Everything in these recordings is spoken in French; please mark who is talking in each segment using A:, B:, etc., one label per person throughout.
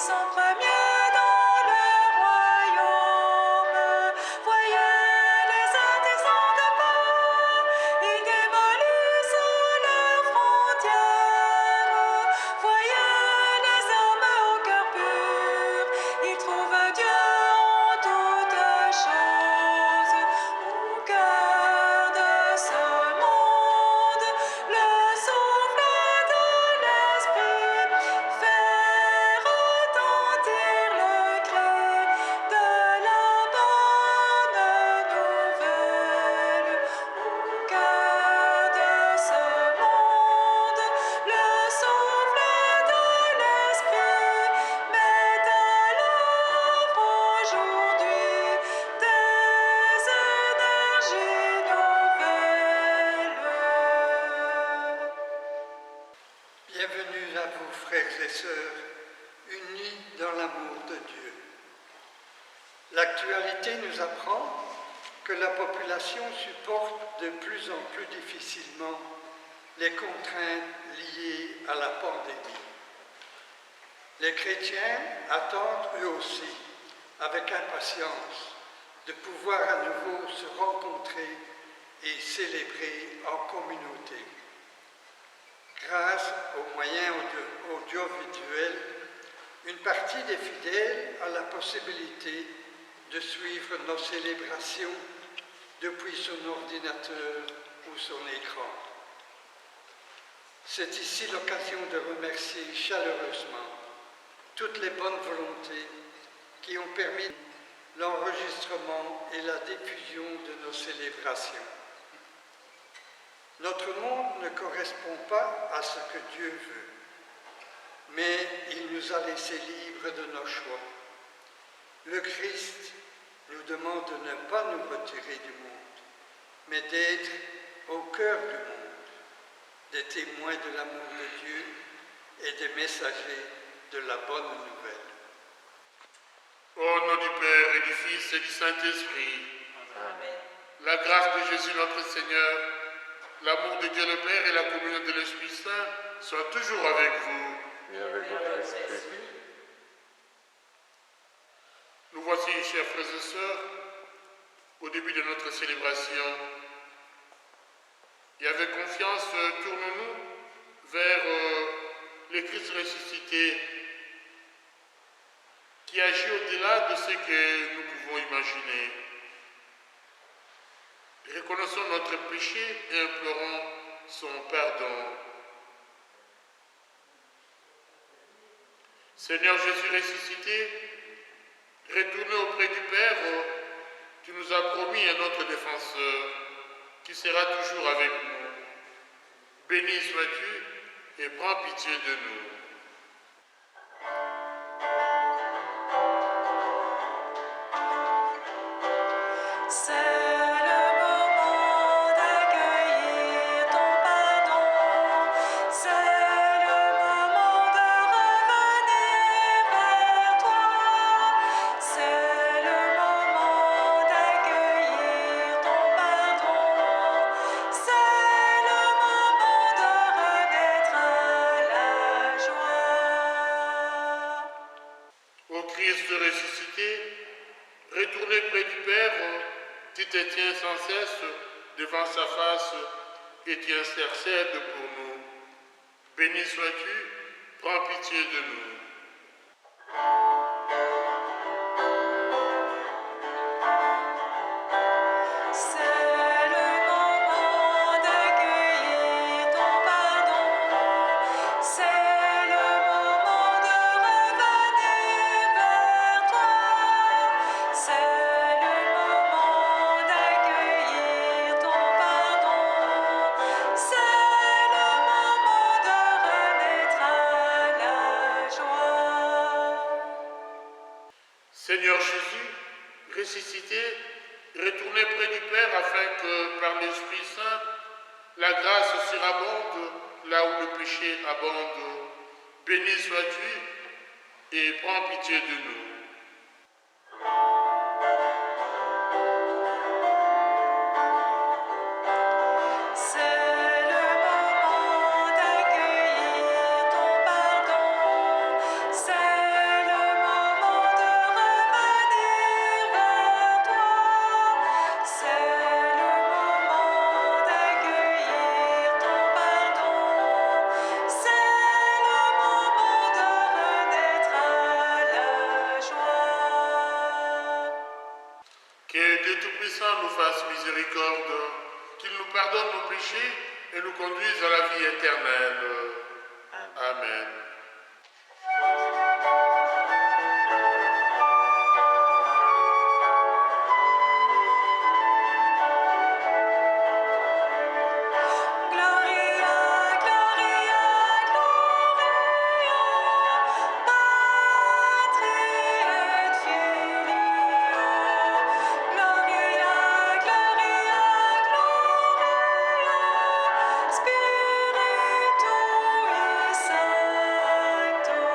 A: sont premiers dans le royaume. Voyez les artisans de pas, ils démolissent leurs frontières. Voyez les hommes au cœur pur, ils trouvent Dieu en toutes choses. Au cœur de ce monde, le souffle de l'esprit fait retentir le cri de la bonne nouvelle. Au cœur de ce monde, le souffle de l'esprit met à l'œuvre aujourd'hui des énergies nouvelles.
B: Bienvenue à vous, frères et sœurs, unis dans l'amour de Dieu. L'actualité nous apprend que la population supporte de plus en plus difficilement les contraintes liées à la pandémie. Les chrétiens attendent eux aussi, avec impatience, de pouvoir à nouveau se rencontrer et célébrer en communauté. Grâce aux moyens audiovisuels, une partie des fidèles a la possibilité de suivre nos célébrations depuis son ordinateur ou son écran. C'est ici l'occasion de remercier chaleureusement toutes les bonnes volontés qui ont permis l'enregistrement et la diffusion de nos célébrations. Notre monde ne correspond pas à ce que Dieu veut, mais il nous a laissés libres de nos choix. Le Christ nous demande de ne pas nous retirer du monde, mais d'être au cœur du monde, des témoins de l'amour de Dieu et des messagers de la bonne nouvelle.
C: Au nom du Père et du Fils et du Saint-Esprit,
A: Amen.
C: la grâce de Jésus notre Seigneur, l'amour de Dieu le Père et la communion de l'Esprit Saint soient toujours avec vous.
D: Et avec votre esprit.
C: Nous voici, chers frères et sœurs, au début de notre célébration. Et avec confiance, tournons-nous vers le Christ ressuscité qui agit au-delà de ce que nous pouvons imaginer. Reconnaissons notre péché et implorons son pardon. Seigneur Jésus ressuscité, retournez auprès du Père, tu nous as promis un autre défenseur qui sera toujours avec nous. Béni sois-tu et prends pitié de nous.
A: C'est le moment d'accueillir ton pardon. C'est le moment de revenir vers toi. C'est le moment d'accueillir ton pardon. C'est le moment de renaître à la joie.
C: Ô Christ ressuscité, retournez près du Père, qui te tient sans cesse devant sa face et qui intercède pour nous. Béni sois-tu, prends pitié de nous.
A: C'est le moment d'accueillir ton pardon. C'est le moment de revenir vers toi. C'est le moment d'accueillir ton pardon. C'est le moment de renaître à la joie.
C: Seigneur Jésus, ressuscité, retournez près du Père afin que, par l'Esprit Saint, la grâce surabonde là où le péché abonde. Béni sois-tu et prends pitié de nous.
A: C'est le moment d'accueillir ton pardon. C'est le
C: Dieu Tout-Puissant nous fasse miséricorde, qu'il nous pardonne nos péchés et nous conduise à la vie éternelle. Amen.
A: Gloria, Gloria, Gloria, Patri et Filio. Gloria, Gloria, Gloria, Spiritui Sancto.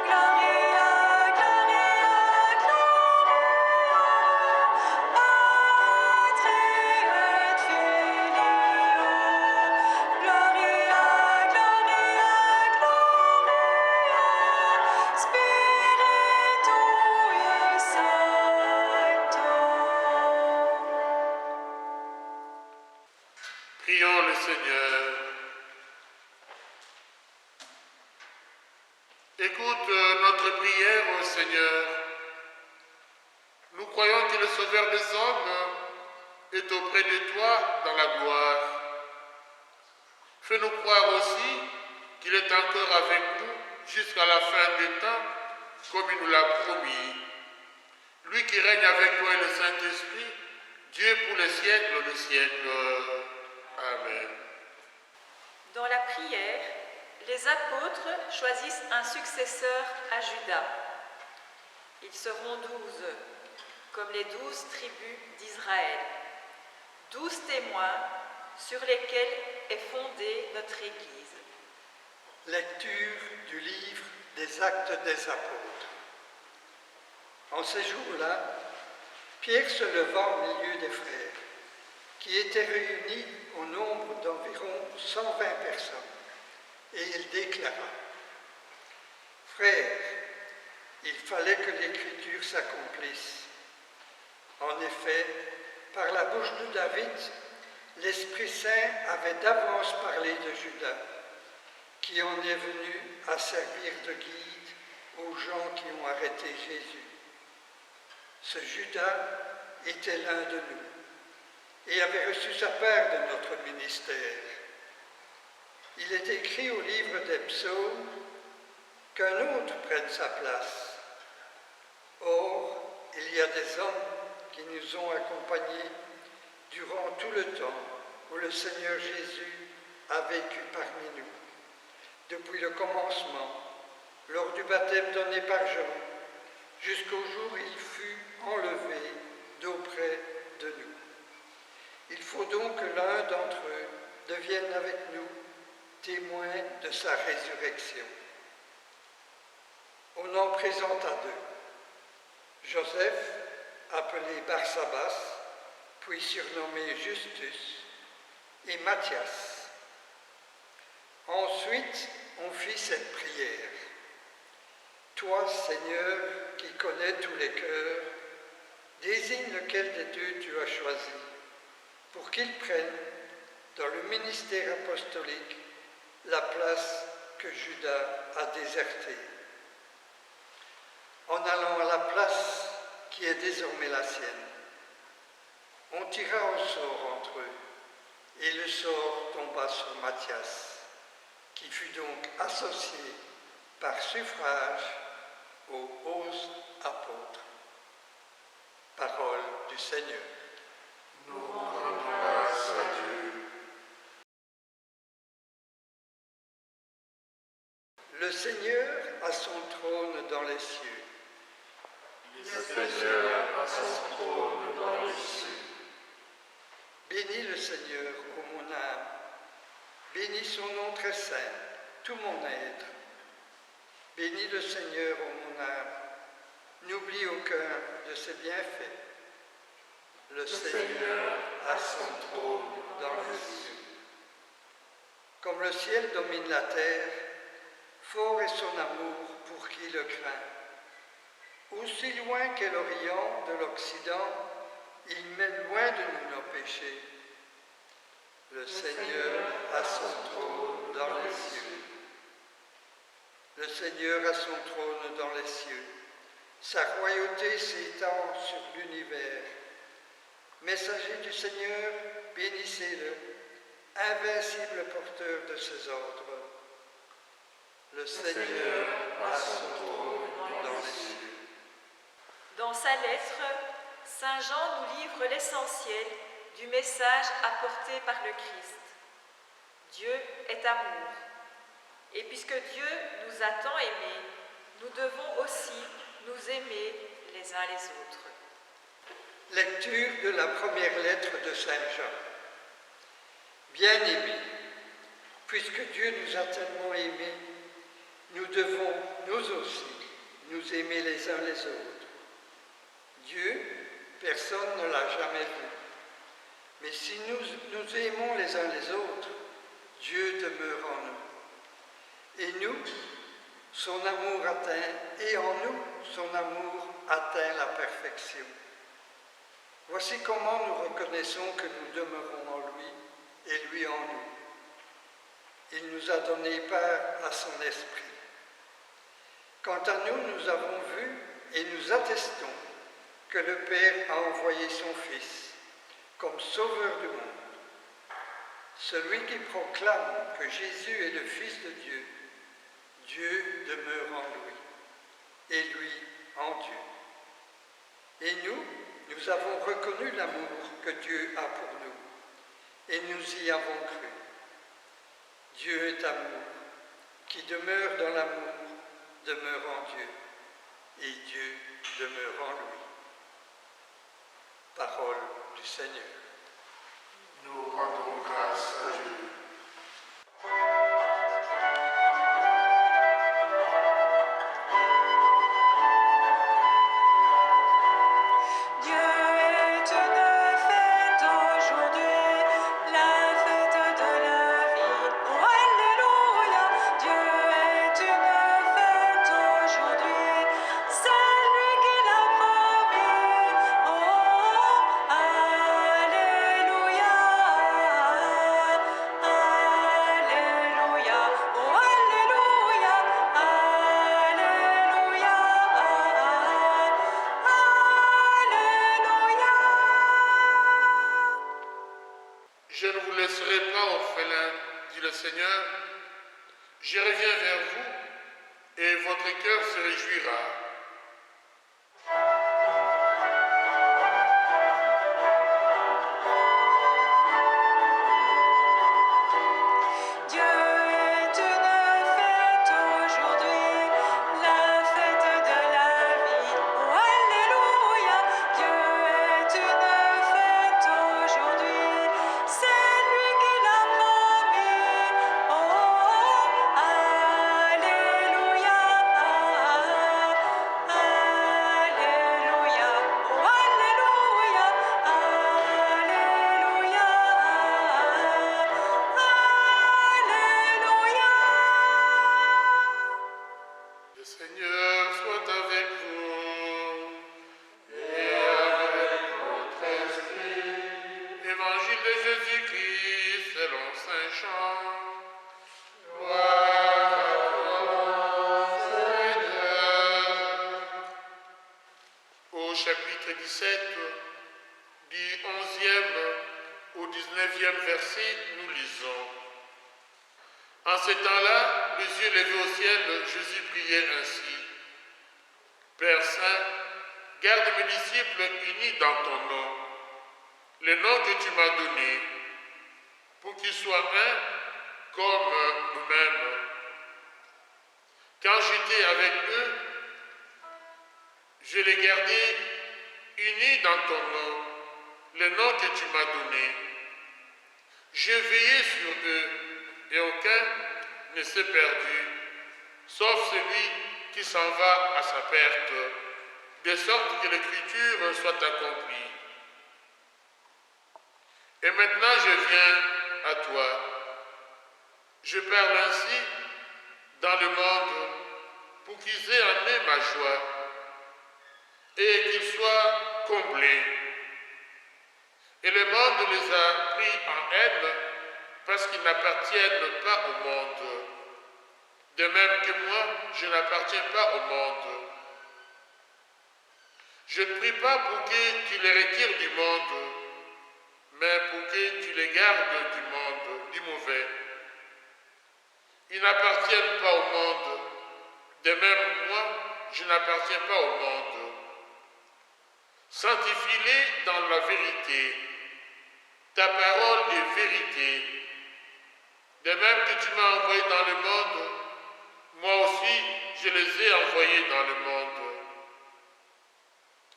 A: Gloria, Gloria, Gloria, Patri et Filio. Gloria, Gloria, Gloria, Spiritui Sancto.
C: Prions le Seigneur. Écoute notre prière, ô Seigneur. Nous croyons que le Sauveur des hommes est auprès de toi dans la gloire. Fais-nous croire aussi qu'il est encore avec nous jusqu'à la fin des temps, comme il nous l'a promis. Lui qui règne avec toi et le Saint-Esprit, Dieu pour les siècles des siècles. Amen.
E: Dans la prière, les apôtres choisissent un successeur à Judas. Ils seront 12, comme les 12 tribus d'Israël. 12 témoins sur lesquels est fondée notre Église.
B: Lecture du livre des Actes des Apôtres. En ces jours-là, Pierre se leva au milieu des frères, qui étaient réunis au nombre d'environ 120 personnes, et il déclara: Frères, il fallait que l'Écriture s'accomplisse. En effet, par la bouche de David, l'Esprit Saint avait d'avance parlé de Judas, qui en est venu à servir de guide aux gens qui ont arrêté Jésus. Ce Judas était l'un de nous et avait reçu sa part de notre ministère. Il est écrit au livre des psaumes qu'un autre prenne sa place. Or, il y a des hommes qui nous ont accompagnés durant tout le temps où le Seigneur Jésus a vécu parmi nous, depuis le commencement, lors du baptême donné par Jean, jusqu'au jour où il fut enlevé d'auprès de nous. Il faut donc que l'un d'entre eux devienne avec nous témoin de sa résurrection. On en présenta deux: Joseph, appelé Barsabas, puis surnommé Justus, et Matthias. Ensuite, on fit cette prière: Toi, Seigneur, qui connais tous les cœurs, désigne lequel des deux tu as choisi, pour qu'il prenne, dans le ministère apostolique, la place que Judas a désertée. En allant à la place qui est désormais la sienne, on tira au sort entre eux, et le sort tomba sur Matthias, qui fut donc associé par suffrage aux 11 apôtres. Parole du Seigneur.
C: Nous rendons grâce à Dieu.
B: Le Seigneur a son trône dans les cieux.
C: Le Seigneur a son trône dans les cieux.
B: Bénis le Seigneur, ô mon âme. Bénis son nom très saint, tout mon être. Bénis le Seigneur, ô mon âme. N'oublie aucun de ses bienfaits. Le Seigneur a son trône dans les cieux. Comme le ciel domine la terre, fort est son amour pour qui le craint. Aussi loin qu'est l'Orient de l'Occident, il met loin de nous nos péchés. Le Seigneur a son trône dans les cieux. Le Seigneur a son trône dans les cieux. Sa royauté s'étend sur l'univers. Messager du Seigneur, bénissez-le, invincible porteur de ses ordres. Le Seigneur a son trône dans les cieux.
E: Dans sa lettre, Saint Jean nous livre l'essentiel du message apporté par le Christ. Dieu est amour. Et puisque Dieu nous a tant aimés, nous devons aussi nous aimer les uns les autres.
B: Lecture de la première lettre de Saint Jean. Bien-aimés, puisque Dieu nous a tellement aimés, nous devons, nous aussi, nous aimer les uns les autres. Dieu, personne ne l'a jamais vu. Mais si nous aimons les uns les autres, Dieu demeure en nous. Et nous, son amour atteint, et en nous, son amour atteint la perfection. Voici comment nous reconnaissons que nous demeurons en lui et lui en nous. Il nous a donné part à son esprit. Quant à nous, nous avons vu et nous attestons que le Père a envoyé son Fils comme sauveur du monde. Celui qui proclame que Jésus est le Fils de Dieu, Dieu demeure en lui et lui en Dieu. Et nous avons reconnu l'amour que Dieu a pour nous et nous y avons cru. Dieu est amour. Qui demeure dans l'amour demeure en Dieu et Dieu demeure en lui. Parole du Seigneur.
C: Nous rendons grâce à Dieu.
A: Dieu est une fête aujourd'hui, la fête de la vie. Oh, alléluia. Dieu est une fête aujourd'hui, c'est lui qui l'a promis. Oh, alléluia. Alléluia. Oh, alléluia. Alléluia. Alléluia.
C: Je ne vous laisserai pas orphelins, dit le Seigneur. Je reviens vers vous et votre cœur se réjouira.
A: Dieu est une fête aujourd'hui, la fête de la vie. Oh, alléluia. Dieu est une fête aujourd'hui, c'est lui qui l'a promis. Oh, alléluia. Alléluia. Oh, alléluia. Alléluia.
C: Le Seigneur soit avec vous et avec votre esprit. Évangile de Jésus-Christ selon Saint Jean. Gloire à toi, Seigneur. Au chapitre 17, du 11e au 19e verset, nous lisons. En ce temps-là, les yeux levés au ciel, Jésus priait ainsi. Père Saint, garde mes disciples unis dans ton nom, le nom que tu m'as donné, pour qu'ils soient un comme nous-mêmes. Quand j'étais avec eux, je les gardais unis dans ton nom, le nom que tu m'as donné. Je veillais sur eux et aucun ne s'est perdu, sauf celui qui s'en va à sa perte, de sorte que l'écriture soit accomplie. Et maintenant je viens à toi. Je parle ainsi dans le monde, pour qu'ils aient en eux ma joie et qu'ils soient comblés. Et le monde les a pris en haine parce qu'ils n'appartiennent pas au monde. De même que moi, je n'appartiens pas au monde. Je ne prie pas pour que tu les retires du monde, mais pour que tu les gardes du monde, du mauvais. Ils n'appartiennent pas au monde. De même, moi, je n'appartiens pas au monde. Sanctifie-les dans la vérité. Ta parole est vérité. De même que tu m'as envoyé dans le monde, moi aussi, je les ai envoyés dans le monde.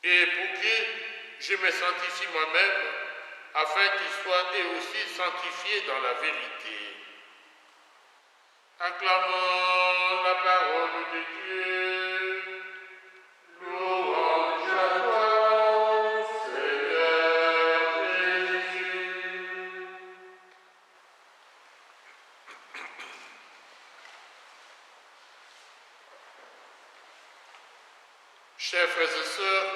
C: Et pour que je me sanctifie moi-même, afin qu'ils soient eux aussi sanctifiés dans la vérité. Acclamons la parole de Dieu. Louange à toi, Seigneur Jésus. Chers frères et sœurs,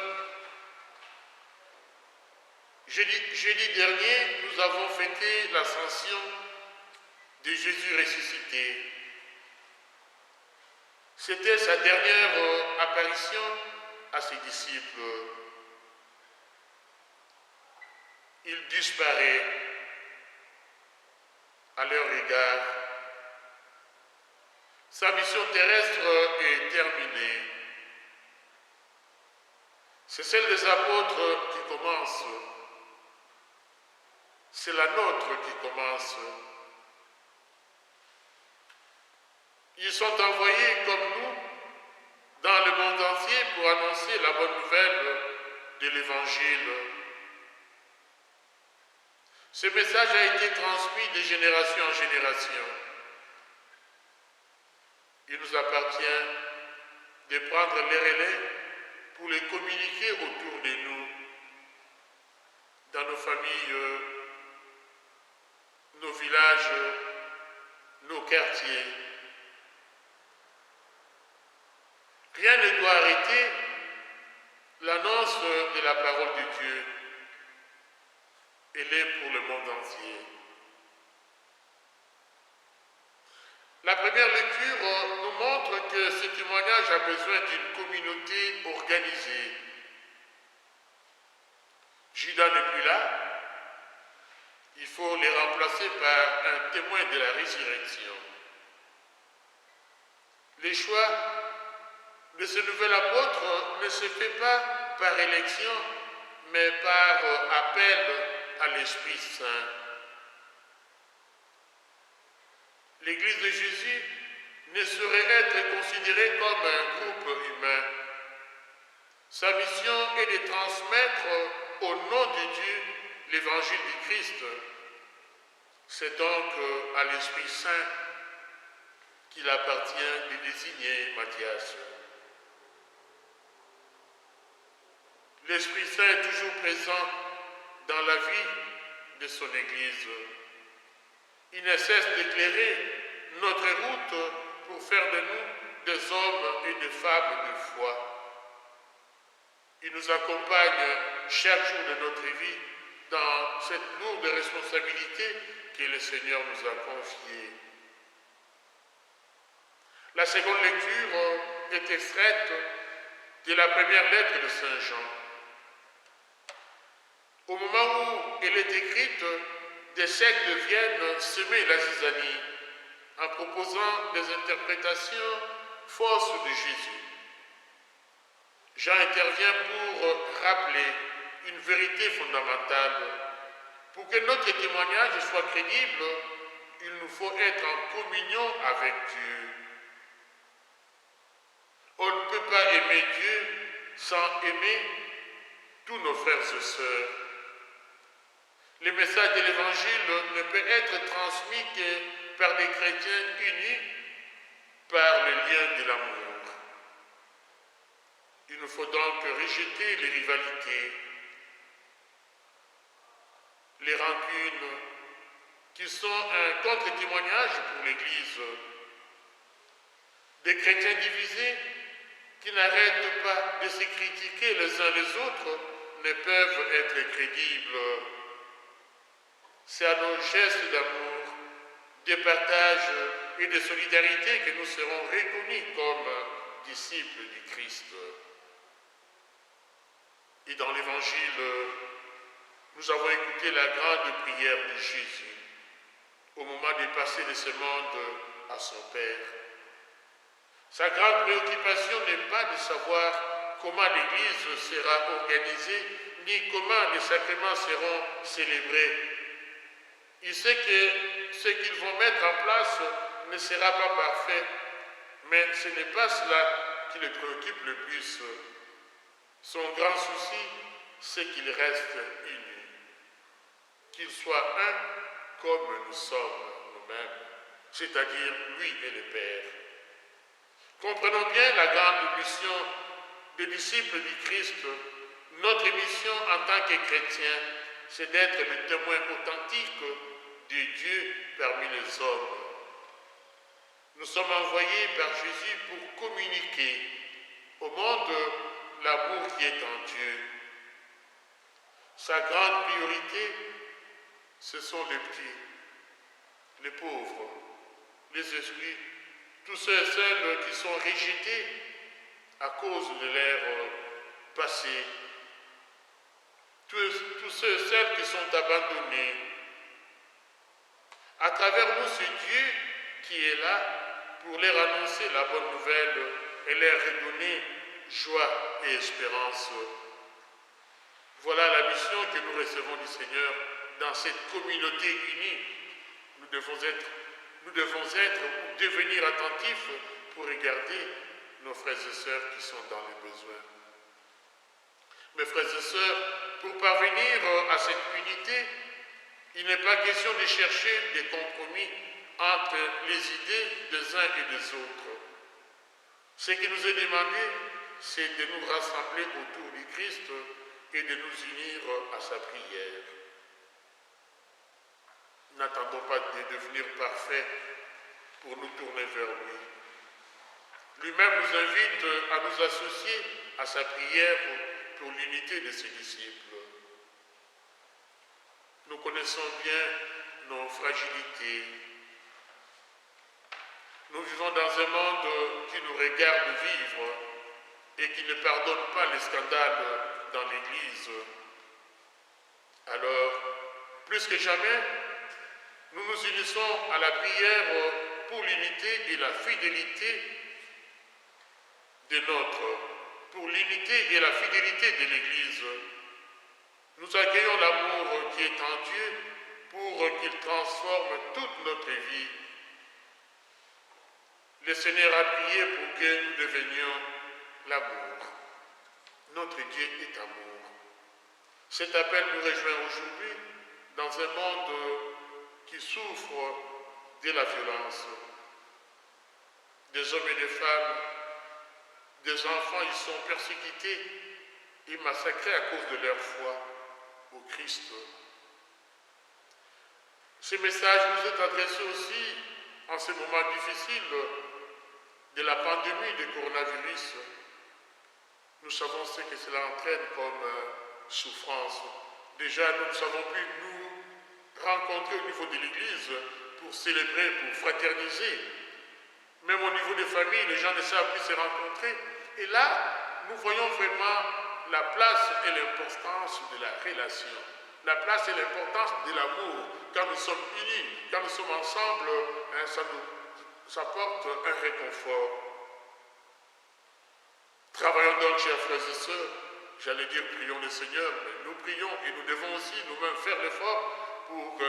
C: jeudi dernier, nous avons fêté l'ascension de Jésus ressuscité. C'était sa dernière apparition à ses disciples. Il disparaît à leur égard. Sa mission terrestre est terminée. C'est celle des apôtres qui commence. C'est la nôtre qui commence. Ils sont envoyés comme nous dans le monde entier pour annoncer la bonne nouvelle de l'Évangile. Ce message a été transmis de génération en génération. Il nous appartient de prendre les relais pour les communiquer autour de nous, dans nos familles, nos villages, nos quartiers. Rien ne doit arrêter l'annonce de la parole de Dieu. Elle est pour le monde entier. La première lecture nous montre que ce témoignage a besoin d'une communauté organisée. Judas n'est plus là. Il faut les remplacer par un témoin de la résurrection. Le choix de ce nouvel apôtre ne se fait pas par élection, mais par appel à l'Esprit Saint. L'Église de Jésus ne saurait être considérée comme un groupe humain. Sa mission est de transmettre au nom de Dieu l'Évangile du Christ. C'est donc à l'Esprit Saint qu'il appartient de désigner Matthias. L'Esprit Saint est toujours présent dans la vie de son Église. Il ne cesse d'éclairer notre route pour faire de nous des hommes et des femmes de foi. Il nous accompagne chaque jour de notre vie dans cette lourde responsabilité que le Seigneur nous a confiée. La seconde lecture est extraite de la première lettre de Saint Jean. Au moment où elle est écrite, des sectes viennent semer la zizanie en proposant des interprétations fausses de Jésus. Jean intervient pour rappeler une vérité fondamentale. Pour que notre témoignage soit crédible, il nous faut être en communion avec Dieu. On ne peut pas aimer Dieu sans aimer tous nos frères et sœurs. Le message de l'Évangile ne peut être transmis que par des chrétiens unis par le lien de l'amour. Il nous faut donc rejeter les rivalités, les rancunes, qui sont un contre-témoignage pour l'Église. Des chrétiens divisés qui n'arrêtent pas de se critiquer les uns les autres ne peuvent être crédibles. C'est à nos gestes d'amour, de partage et de solidarité que nous serons reconnus comme disciples du Christ. Et dans l'Évangile, nous avons écouté la grande prière de Jésus au moment de passer de ce monde à son Père. Sa grande préoccupation n'est pas de savoir comment l'Église sera organisée, ni comment les sacrements seront célébrés. Il sait que ce qu'ils vont mettre en place ne sera pas parfait, mais ce n'est pas cela qui le préoccupe le plus. Son grand souci, c'est qu'il reste uni, qu'il soit un comme nous sommes nous-mêmes, c'est-à-dire lui et le Père. Comprenons bien la grande mission des disciples du Christ. Notre mission en tant que chrétiens, c'est d'être le témoin authentique de Dieu parmi les hommes. Nous sommes envoyés par Jésus pour communiquer au monde l'amour qui est en Dieu. Sa grande priorité, ce sont les petits, les pauvres, les exclus, tous ceux et celles qui sont rejetés à cause de leur passé, tous ceux et celles qui sont abandonnés. À travers nous, c'est Dieu qui est là pour leur annoncer la bonne nouvelle et leur redonner joie et espérance. Voilà la mission que nous recevons du Seigneur dans cette communauté unie. Nous devons être ou devenir attentifs pour regarder nos frères et sœurs qui sont dans les besoins. Mes frères et sœurs, pour parvenir à cette unité, il n'est pas question de chercher des compromis entre les idées des uns et des autres. Ce qui nous est demandé, c'est de nous rassembler autour du Christ et de nous unir à sa prière. N'attendons pas de devenir parfaits pour nous tourner vers lui. Lui-même nous invite à nous associer à sa prière pour l'unité de ses disciples. Nous connaissons bien nos fragilités. Nous vivons dans un monde qui nous regarde vivre et qui ne pardonne pas les scandales dans l'Église. Alors, plus que jamais, nous nous unissons à la prière pour l'unité et la fidélité pour l'unité et la fidélité de l'Église. Nous accueillons l'amour qui est en Dieu pour qu'il transforme toute notre vie. Le Seigneur a prié pour que nous devenions l'amour. Notre Dieu est amour. Cet appel nous rejoint aujourd'hui dans un monde qui souffre de la violence. Des hommes et des femmes, des enfants, ils sont persécutés et massacrés à cause de leur foi au Christ. Ce message nous est adressé aussi en ce moment difficile de la pandémie du coronavirus. Nous savons ce que cela entraîne comme souffrance. Déjà, nous ne savons plus nous rencontrer au niveau de l'Église pour célébrer, pour fraterniser. Même au niveau des familles, les gens ne savent plus se rencontrer. Et là, nous voyons vraiment la place et l'importance de la relation. La place et l'importance de l'amour. Quand nous sommes unis, quand nous sommes ensemble, ça porte un réconfort. Travaillons donc, chers frères et sœurs, j'allais dire prions le Seigneur, mais nous prions et nous devons aussi nous-mêmes faire l'effort pour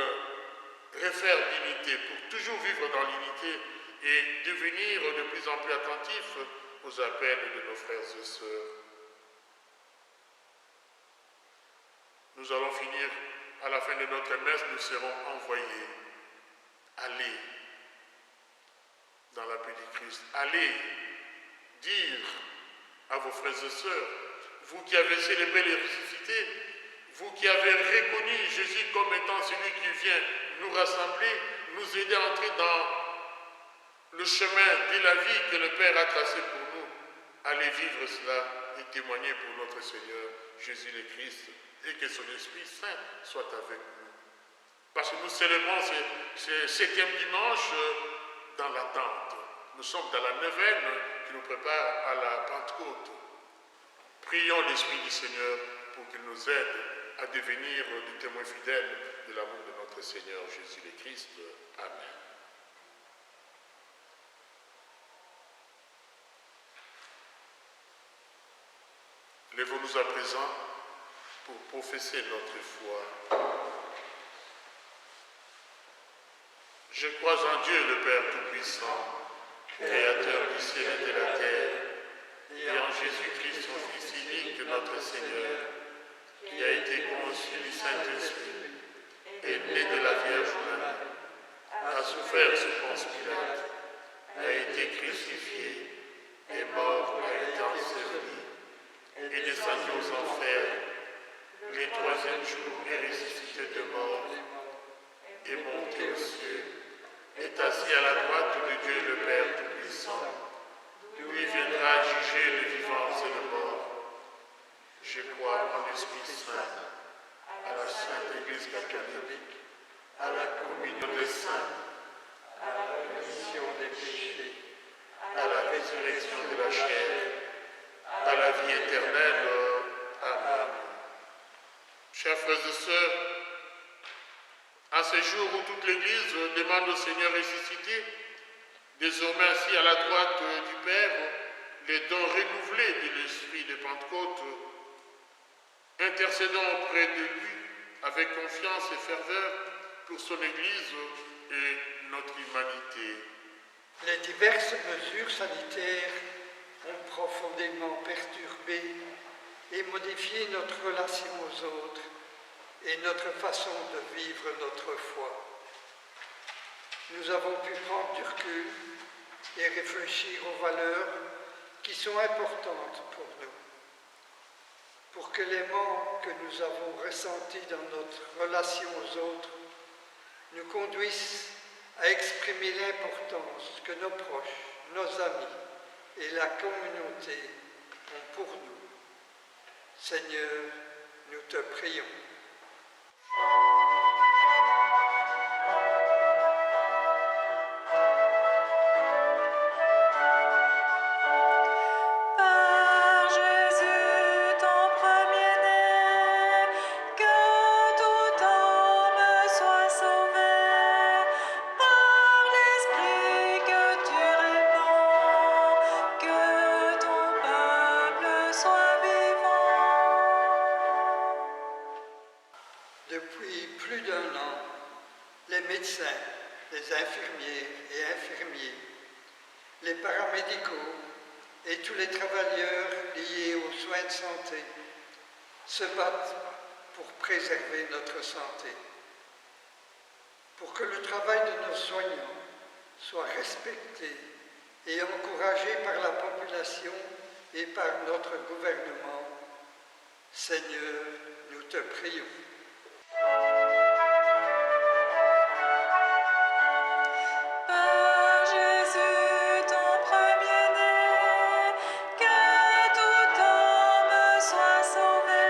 C: refaire l'unité, pour toujours vivre dans l'unité et devenir de plus en plus attentifs aux appels de nos frères et sœurs. Nous allons finir, à la fin de notre messe, nous serons envoyés. Allez dans la paix du Christ. Allez dire à vos frères et sœurs, vous qui avez célébré les ressuscités, vous qui avez reconnu Jésus comme étant celui qui vient nous rassembler, nous aider à entrer le chemin de la vie que le Père a tracé pour nous. Allez vivre cela et témoigner pour notre Seigneur Jésus le Christ et que son Esprit Saint soit avec nous. Parce que nous célébrons ce 7e dimanche dans l'attente. Nous sommes dans la neuvaine qui nous prépare à la Pentecôte. Prions l'Esprit du Seigneur pour qu'il nous aide à devenir des témoins fidèles de l'amour de notre Seigneur Jésus le Christ. Amen. Lèvons-nous à présent pour professer notre foi. Je crois en Dieu le Père Tout-Puissant, Créateur du ciel et de la terre, et en Jésus-Christ, son Fils unique, notre Seigneur, qui a été conçu du Saint-Esprit, est né de la Vierge Marie, a souffert sous Ponce Pilate, a été crucifié, est mort, a été enseveli, est descendu aux enfers, le 3e jour est ressuscité de mort, est monté aux cieux, est assis à la droite de Dieu le Père Tout-Puissant, d'où il viendra juger les vivants et les morts. Je crois en l'Esprit Saint, à la Sainte Église catholique, à la communion des saints, à la rémission des péchés, à la résurrection de la chair, à la vie éternelle. Amen. Chers frères et sœurs, en ce jour où toute l'Église demande au Seigneur ressuscité, désormais assis à la droite du Père, les dons renouvelés de l'Esprit de Pentecôte, intercédons auprès de lui avec confiance et ferveur pour son Église et notre humanité.
B: Les diverses mesures sanitaires ont profondément perturbé et modifié notre relation aux autres et notre façon de vivre notre foi. Nous avons pu prendre du recul et réfléchir aux valeurs qui sont importantes pour nous, pour que les manques que nous avons ressentis dans notre relation aux autres nous conduisent à exprimer l'importance que nos proches, nos amis et la communauté ont pour nous. Seigneur, nous te prions.
A: Par Jésus, ton premier-né, que tout homme soit sauvé. Par l'Esprit que tu répands, que ton peuple soit vivant.
B: Depuis plus d'un an, les médecins, les infirmières et infirmiers, les paramédicaux et tous les travailleurs liés aux soins de santé se battent pour préserver notre santé, pour que le travail de nos soignants soit respecté et encouragé par la population et par notre gouvernement. Seigneur, nous te prions.
A: Par Jésus, ton premier-né, que tout homme soit sauvé.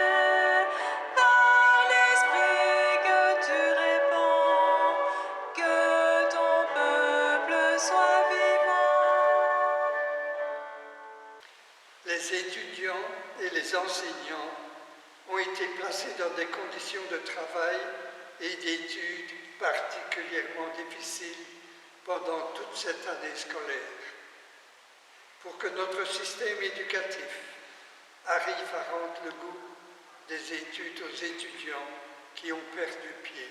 A: Par l'Esprit que tu répands, que ton peuple soit vivant.
B: Les étudiants et les enseignants ont été placés dans des conditions de travail et d'études particulièrement difficiles pendant toute cette année scolaire. Pour que notre système éducatif arrive à rendre le goût des études aux étudiants qui ont perdu pied.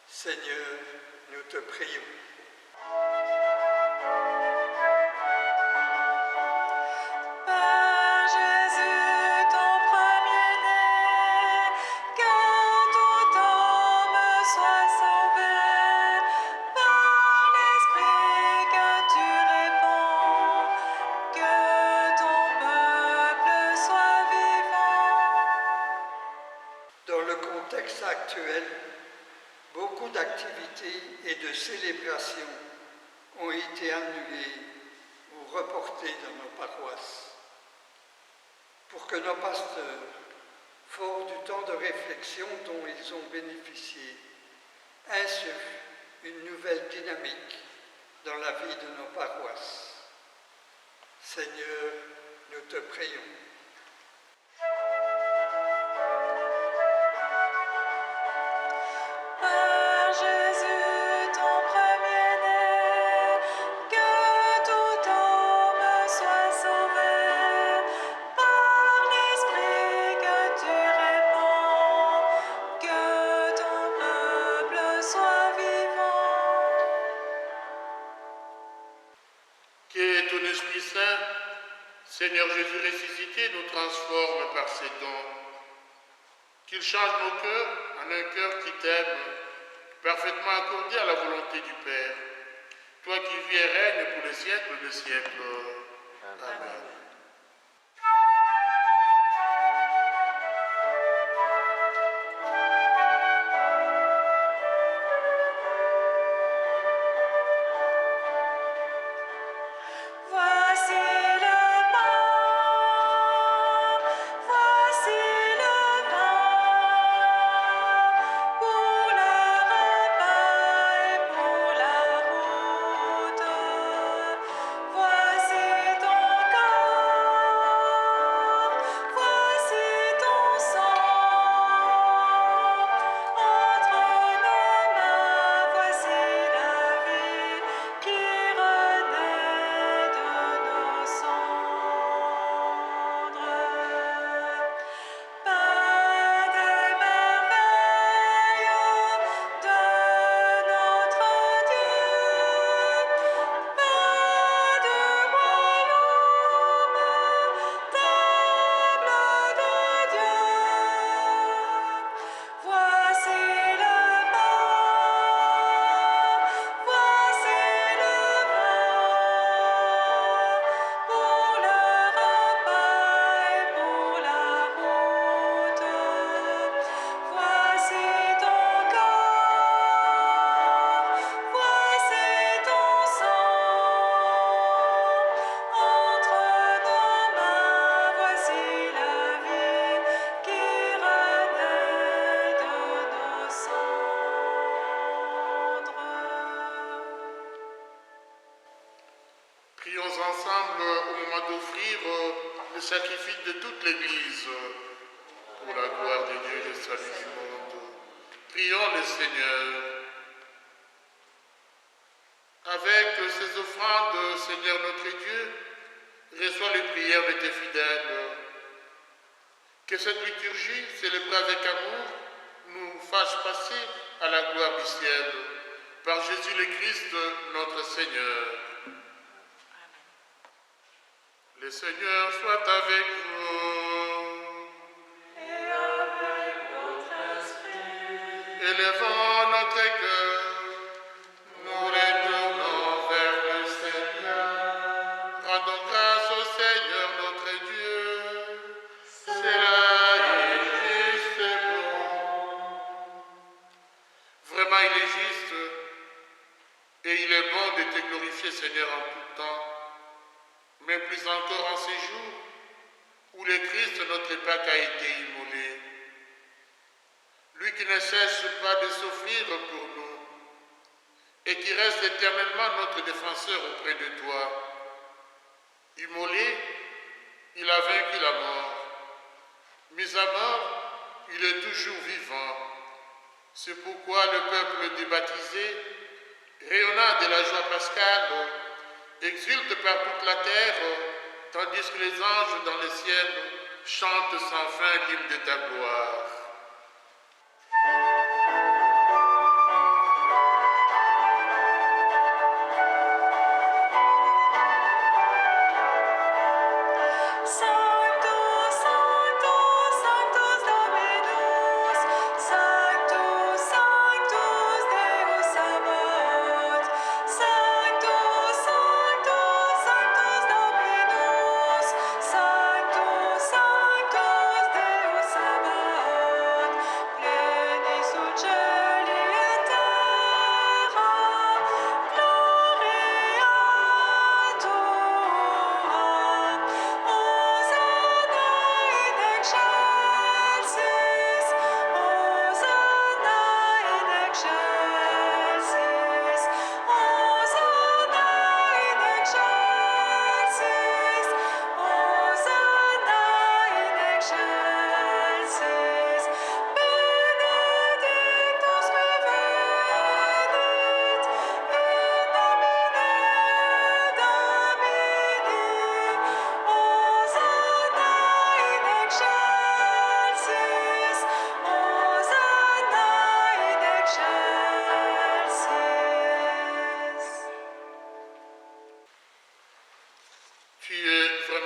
B: Seigneur, nous te prions.
A: Par Jésus, ton premier-né, que tout homme soit sauvé. Par l'Esprit que tu répands, que ton peuple soit vivant.
B: Dans le contexte actuel, beaucoup d'activités et de célébrations ont été annulés ou reportés dans nos paroisses. Pour que nos pasteurs, forts du temps de réflexion dont ils ont bénéficié, insufflent une nouvelle dynamique dans la vie de nos paroisses. Seigneur, nous te prions.
A: Par Jésus, ton premier-né, que tout homme soit sauvé. Par l'Esprit que tu répands, que ton peuple soit vivant.
C: Que ton Esprit Saint, Seigneur Jésus ressuscité, nous transforme par ses dons. Qu'il change nos cœurs en un cœur qui t'aime, parfaitement accordé à la volonté du Père. Toi qui vis et règnes pour les siècles des siècles. Amen.
A: Voici le pain, voici le vin, pour le repas et pour la route. Voici ton corps, voici ton sang. Entre nos mains, voici la vie qui renaît de nos cendres. Pain des merveilles de notre Dieu, pain du royaume, table de Dieu. Voici le pain, voici le vin, pour le repas et pour la route. Voici ton corps, voici ton sang. Entre nos mains, voici la vie qui renaît de nos cendres.
C: Prions ensemble au moment d'offrir le sacrifice de toute l'Église pour la gloire de Dieu et le salut du monde. Prions le Seigneur. Avec ces offrandes, Seigneur notre Dieu, reçois les prières de tes fidèles. Que cette liturgie, célébrée avec amour, nous fasse passer à la gloire du ciel. Par Jésus le Christ, notre Seigneur. Le Seigneur soit avec vous.
A: Et avec votre esprit,
C: Élevons notre cœur, nous retournons vers le Seigneur. Rendons grâce au Seigneur notre Dieu. C'est là et juste et bon. Vraiment, il est juste et il est bon de te glorifier, Seigneur, en tout temps. Mais plus encore en ces jours où le Christ, notre Pâque, a été immolé. Lui qui ne cesse pas de s'offrir pour nous et qui reste éternellement notre défenseur auprès de toi. Immolé, il a vaincu la mort. Mis à mort, il est toujours vivant. C'est pourquoi le peuple débaptisé, rayonnant de la joie pascale, exulte par toute la terre, tandis que les anges dans le ciel chantent sans fin l'hymne de ta gloire.
A: Sanctus, Sanctus, Sanctus Dominus, Sanctus, Sanctus Deus Sabaoth, Sanctus, Sanctus, Sanctus Dominus, Sanctus, Sanctus Deus Sabaoth.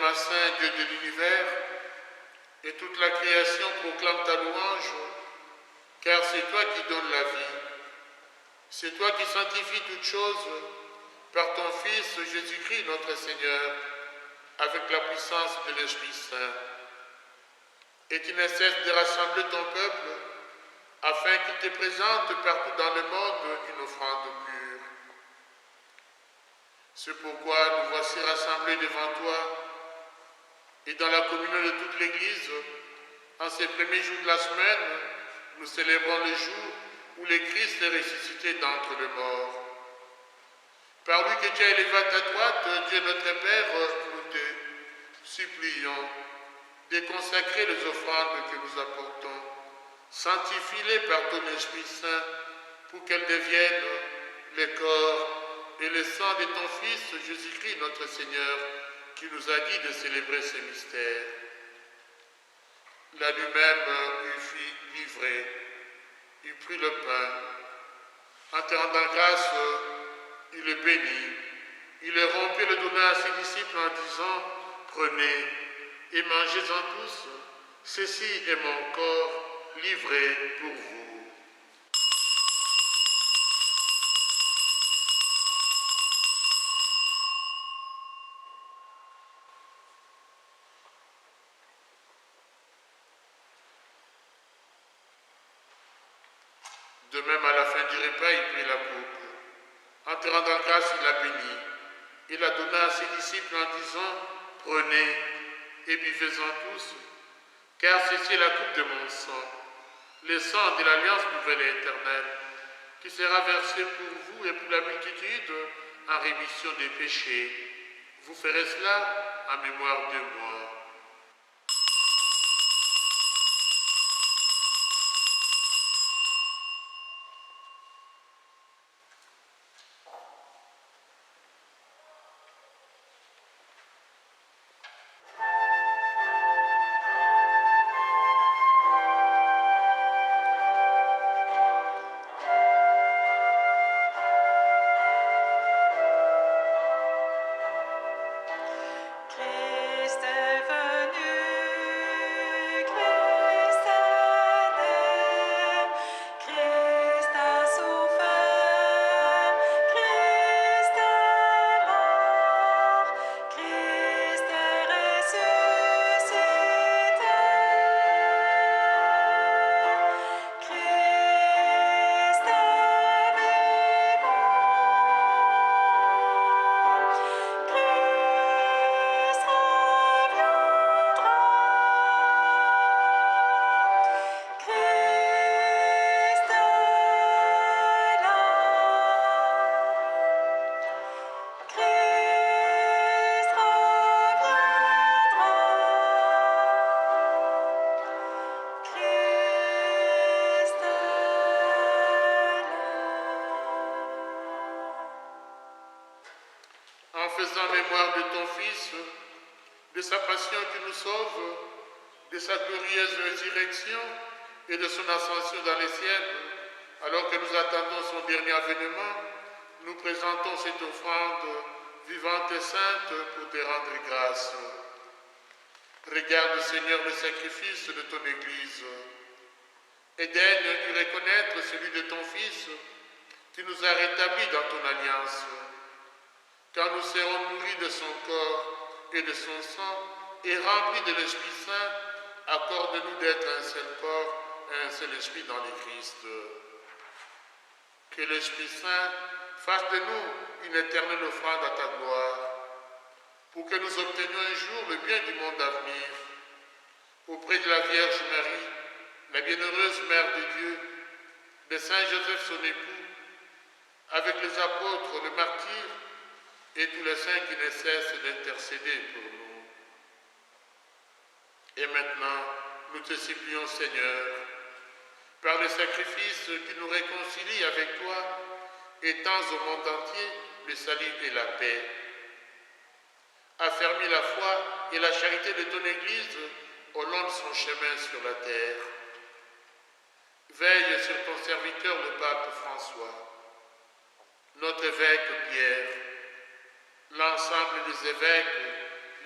C: éternellement saint, Dieu de l'univers, et toute la création proclame ta louange, car c'est toi qui donnes la vie. C'est toi qui sanctifies toutes choses par ton Fils Jésus-Christ notre Seigneur, avec la puissance de l'Esprit Saint, et qui ne cesse de rassembler ton peuple, afin qu'il te présente partout dans le monde une offrande pure. C'est pourquoi nous voici rassemblés devant toi, et dans la communion de toute l'Église, en ces premiers jours de la semaine, nous célébrons le jour où le Christ est ressuscité d'entre les morts. Par lui que tu as élevé à ta droite, Dieu notre Père, nous te supplions de consacrer les offrandes que nous apportons. Sanctifie-les par ton Esprit Saint pour qu'elles deviennent le corps et le sang de ton Fils Jésus-Christ notre Seigneur, qui nous a dit de célébrer ce mystère. La nuit même, il fut livré, il prit le pain. En te rendant grâce, il le bénit. Il le rompit et le donna à ses disciples en disant, prenez et mangez-en tous, ceci est mon corps livré pour vous. De même, à la fin du repas, il prit la coupe. En te rendant grâce, il la bénit. Il la donna à ses disciples en disant, prenez et buvez-en tous, car ceci est la coupe de mon sang, le sang de l'alliance nouvelle et éternelle, qui sera versé pour vous et pour la multitude en rémission des péchés. Vous ferez cela en mémoire de moi.
A: Christ est venu, Christ est né, Christ a souffert, Christ est mort, Christ est ressuscité, Christ est vivant, Christ reviendra, Christ est là, Christ reviendra, Christ est là.
C: En faisant mémoire de ton Fils, de sa passion qui nous sauve, de sa glorieuse résurrection et de son ascension dans les ciels, alors que nous attendons son dernier avènement, nous présentons cette offrande vivante et sainte pour te rendre grâce. Regarde, Seigneur, le sacrifice de ton Église et daigne y reconnaître celui de ton Fils qui nous a rétablis dans ton alliance. Quand nous serons nourris de son corps et de son sang et remplis de l'Esprit Saint, accorde-nous d'être un seul corps et un seul esprit dans le Christ. Que l'Esprit Saint fasse de nous une éternelle offrande à ta gloire, pour que nous obtenions un jour le bien du monde à venir. Auprès de la Vierge Marie, la bienheureuse Mère de Dieu, de Saint Joseph son époux, avec les apôtres, les martyrs et tous les saints qui ne cessent d'intercéder pour nous. Et maintenant, nous te supplions, Seigneur, par le sacrifice qui nous réconcilie avec toi, étends au monde entier le salut et la paix. Affermis la foi et la charité de ton Église au long de son chemin sur la terre. Veille sur ton serviteur le pape François, notre évêque Pierre, l'ensemble des évêques,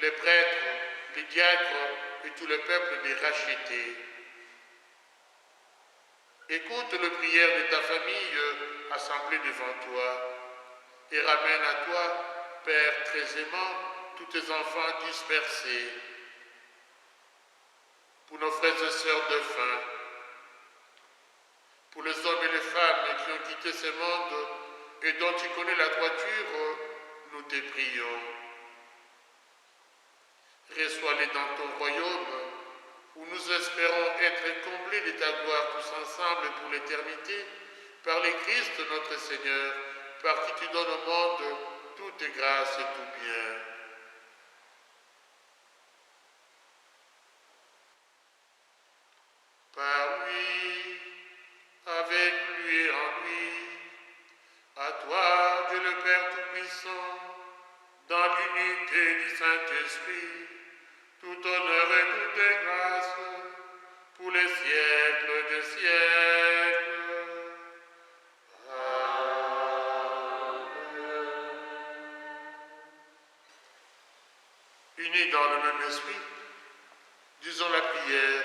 C: les prêtres, les diacres et tout le peuple des rachetés. Écoute les prières de ta famille assemblée devant toi et ramène à toi, Père très aimant, tous tes enfants dispersés. Pour nos frères et sœurs défunts, pour les hommes et les femmes qui ont quitté ce monde et dont tu connais la droiture, nous te prions. Reçois-les dans ton royaume, où nous espérons être comblés de ta gloire tous ensemble pour l'éternité, par le Christ notre Seigneur, par qui tu donnes au monde toute grâce et tout bien. Par lui, avec lui et en lui, à toi, Dieu le Père Tout-Puissant, dans l'unité du Saint-Esprit, tout honneur et toute grâce, pour les siècles des siècles. Unis dans le même esprit, disons la prière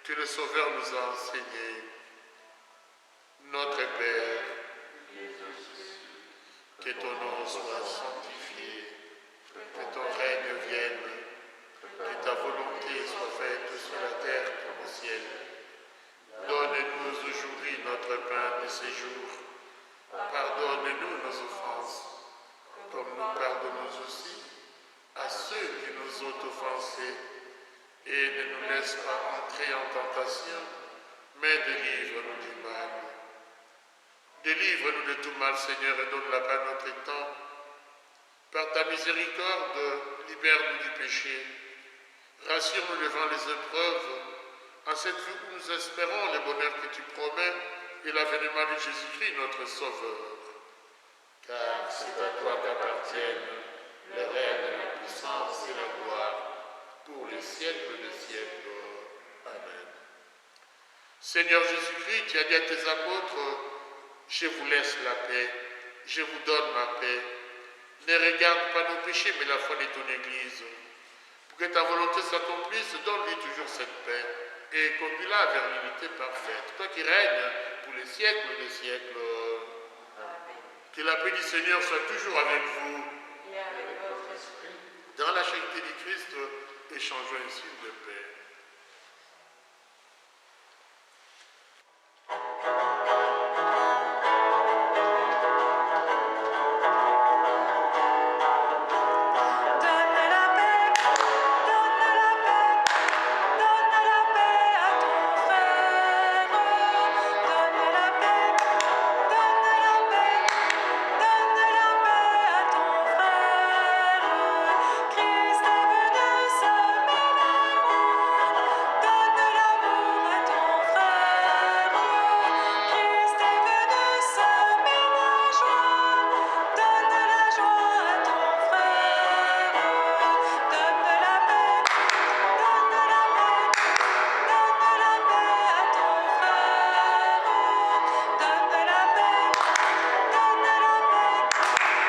C: que le Sauveur nous a enseignée. Notre Père, que ton nom soit sanctifié, que ton règne vienne, que ta volonté soit faite sur la terre comme au ciel. Donne-nous aujourd'hui notre pain de ce jour. Pardonne-nous nos offenses, comme nous pardonnons aussi à ceux qui nous ont offensés. Et ne nous laisse pas entrer en tentation, mais délivre-nous du mal. Délivre-nous de tout mal, Seigneur, et donne la paix à notre temps. Par ta miséricorde, libère-nous du péché. Rassure-nous devant les épreuves, en cette vie où nous espérons le bonheur que tu promets et l'avènement de Jésus-Christ, notre Sauveur. Car c'est à toi qu'appartiennent le règne, la puissance et la gloire, pour les siècles des siècles. Amen. Seigneur Jésus-Christ, tu as dit à tes apôtres, je vous laisse la paix, je vous donne ma paix. Ne regarde pas nos péchés, mais la foi de ton Église. Pour que ta volonté s'accomplisse, donne-lui toujours cette paix et conduis-la vers l'unité parfaite. Toi qui règnes pour les siècles des siècles.
E: Amen.
C: Que la paix du Seigneur soit toujours avec vous.
E: Et avec votre esprit.
C: Dans la charité du Christ, échangeons un signe de paix.
A: Donne la paix, donne la paix, donne la paix à ton frère. Donne la paix, donne la paix, donne la paix à ton frère. Christ est venu semer l'amour. Donne l'amour à ton frère. Christ est venu semer la joie. Donne la joie à ton frère. Donne la paix, donne la paix, donne la paix à ton frère. Donne la paix, donne la paix,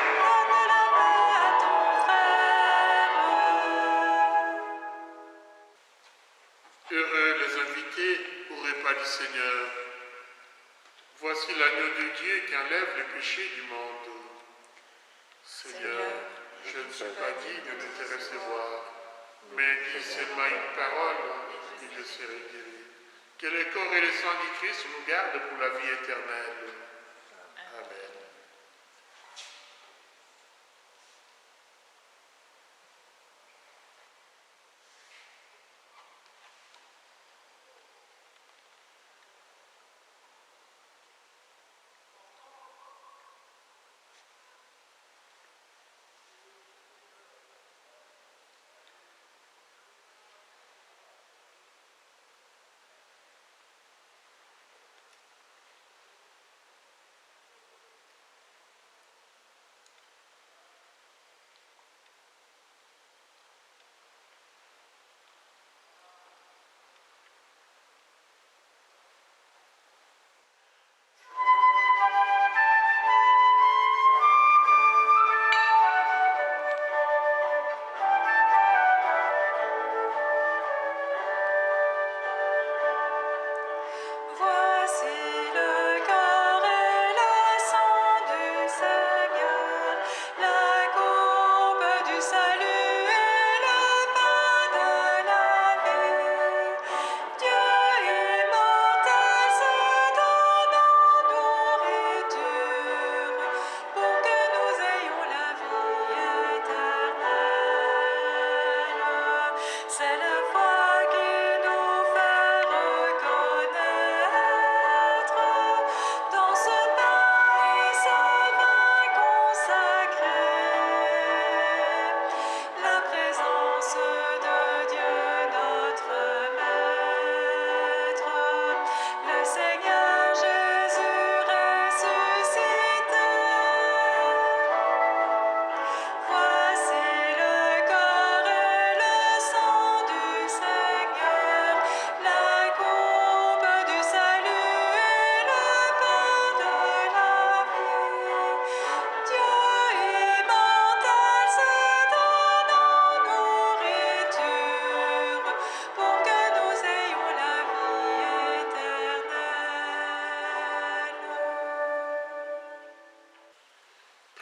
A: donne la paix à ton frère.
C: Heureux les invités au repas du Seigneur. Voici l'agneau de Dieu qui enlève le péché du monde. Seigneur, je ne suis pas digne de te recevoir, mais dis seulement une parole et je serai guéri. Que le corps et le sang du Christ nous gardent pour la vie éternelle. Amen.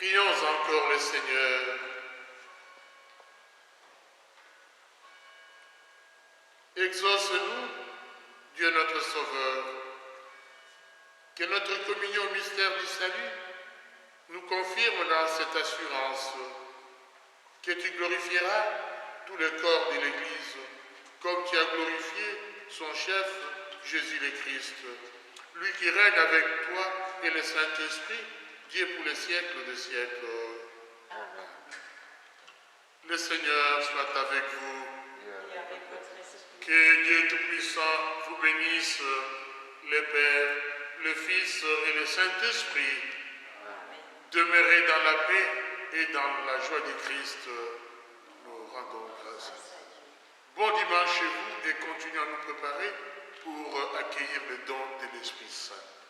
C: Prions encore le Seigneur. Exauce-nous, Dieu notre Sauveur, que notre communion au mystère du salut nous confirme dans cette assurance que tu glorifieras tout le corps de l'Église, comme tu as glorifié son chef, Jésus le Christ, lui qui règne avec toi et le Saint-Esprit, Dieu pour les siècles des siècles. Amen. Le Seigneur soit avec vous.
E: Et avec votre esprit.
C: Que Dieu Tout-Puissant vous bénisse, le Père, le Fils et le Saint-Esprit.
E: Amen.
C: Demeurez dans la paix et dans la joie du Christ. Nous rendons grâce. Bon dimanche chez vous et continuez à nous préparer pour accueillir le don de l'Esprit Saint.